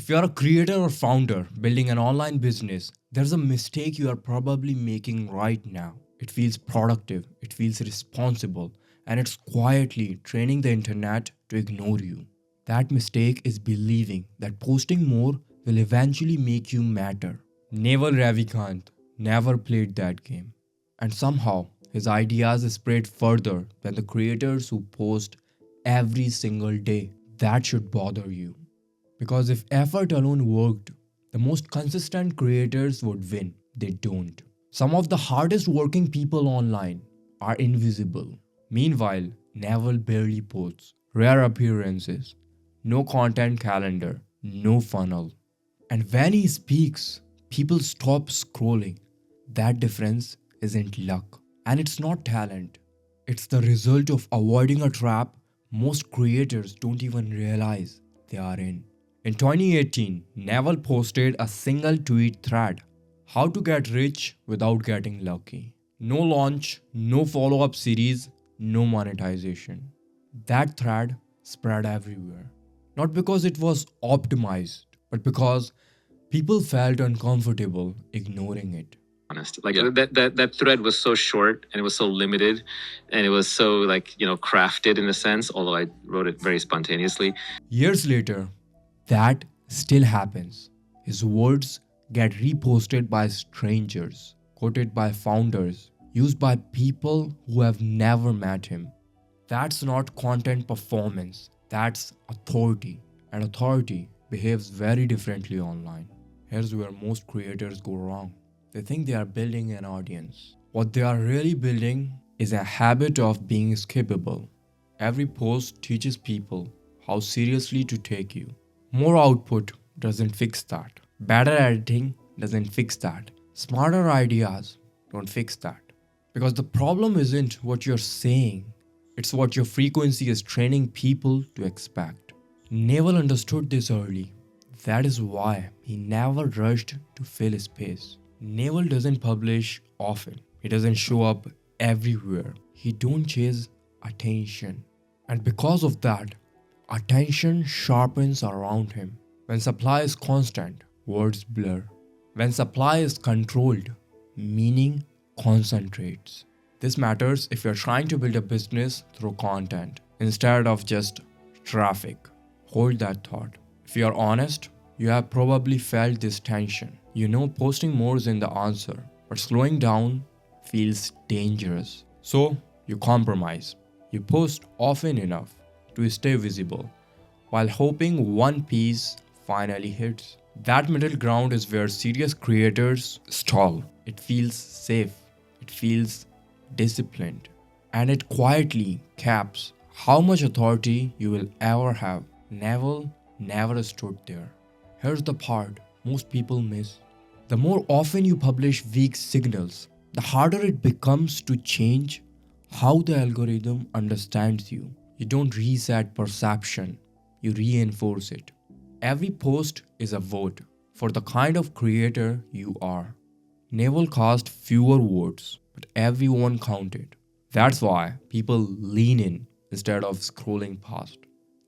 If you're a creator or founder building an online business, there's a mistake you are probably making right now. It feels productive, it feels responsible, and it's quietly training the internet to ignore you. That mistake is believing that posting more will eventually make you matter. Naval Ravikant never played that game. And somehow, his ideas spread further than the creators who post every single day. That should bother you. Because if effort alone worked, the most consistent creators would win. They don't. Some of the hardest working people online are invisible. Meanwhile, Neville barely posts, rare appearances, no content calendar, no funnel. And when he speaks, people stop scrolling. That difference isn't luck. And it's not talent. It's the result of avoiding a trap most creators don't even realize they are in. In 2018, Neville posted a single tweet thread: how to get rich without getting lucky. No launch, no follow up series, no monetization. That thread spread everywhere. Not because it was optimized, but because people felt uncomfortable ignoring it. Honest. Like that thread was so short and it was so limited and it was so crafted in a sense, although I wrote it very spontaneously. Years later, that still happens. His words get reposted by strangers, quoted by founders, used by people who have never met him. That's not content performance, that's authority. And authority behaves very differently online. Here's where most creators go wrong. They think they are building an audience. What they are really building is a habit of being skippable. Every post teaches people how seriously to take you. More output doesn't fix that. Better editing doesn't fix that. Smarter ideas don't fix that. Because the problem isn't what you're saying, it's what your frequency is training people to expect. Naval understood this early. That is why he never rushed to fill space. Naval doesn't publish often. He doesn't show up everywhere. He don't chase attention. And because of that, attention sharpens around him. When supply is constant, words blur. When supply is controlled, meaning concentrates. This matters if you're trying to build a business through content instead of just traffic. Hold that thought. If you're honest, you have probably felt this tension. You know posting more isn't the answer, but slowing down feels dangerous. So you compromise. You post often enough to stay visible, while hoping one piece finally hits. That middle ground is where serious creators stall. It feels safe, it feels disciplined, and it quietly caps how much authority you will ever have. Neville never stood there. Here's the part most people miss. The more often you publish weak signals, the harder it becomes to change how the algorithm understands you. You don't reset perception, you reinforce it. Every post is a vote for the kind of creator you are. Naval cast fewer votes, but everyone counted. That's why people lean in instead of scrolling past.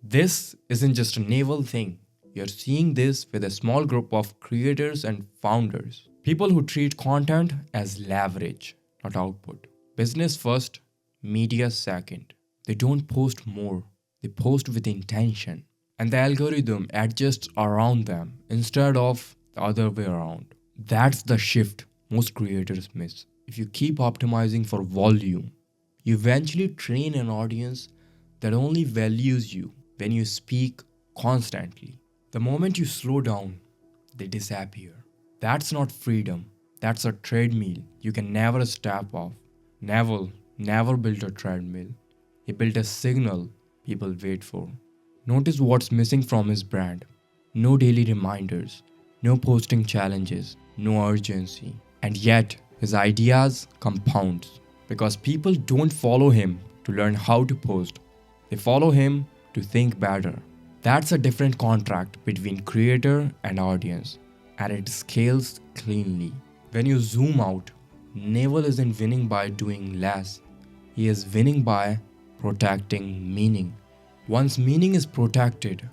This isn't just a Naval thing. You're seeing this with a small group of creators and founders. People who treat content as leverage, not output. Business first, media second. They don't post more, they post with intention. And the algorithm adjusts around them instead of the other way around. That's the shift most creators miss. If you keep optimizing for volume, you eventually train an audience that only values you when you speak constantly. The moment you slow down, they disappear. That's not freedom, that's a treadmill you can never step off. Neville never built a treadmill, he built a signal people wait for. Notice what's missing from his brand. No daily reminders, no posting challenges, no urgency. And yet, his ideas compound because people don't follow him to learn how to post. They follow him to think better. That's a different contract between creator and audience, and it scales cleanly. When you zoom out, Naval isn't winning by doing less. He is winning by protecting meaning. Once meaning is protected,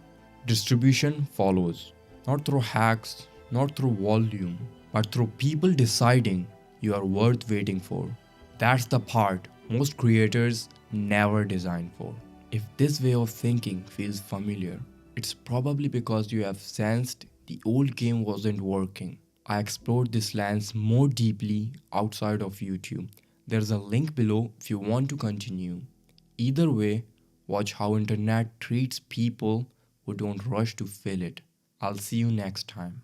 distribution follows. Not through hacks, not through volume, but through people deciding you are worth waiting for. That's the part most creators never design for. If this way of thinking feels familiar, it's probably because you have sensed the old game wasn't working. I explored this lens more deeply outside of YouTube. There's a link below if you want to continue. Either way, watch how internet treats people who don't rush to fill it. I'll see you next time.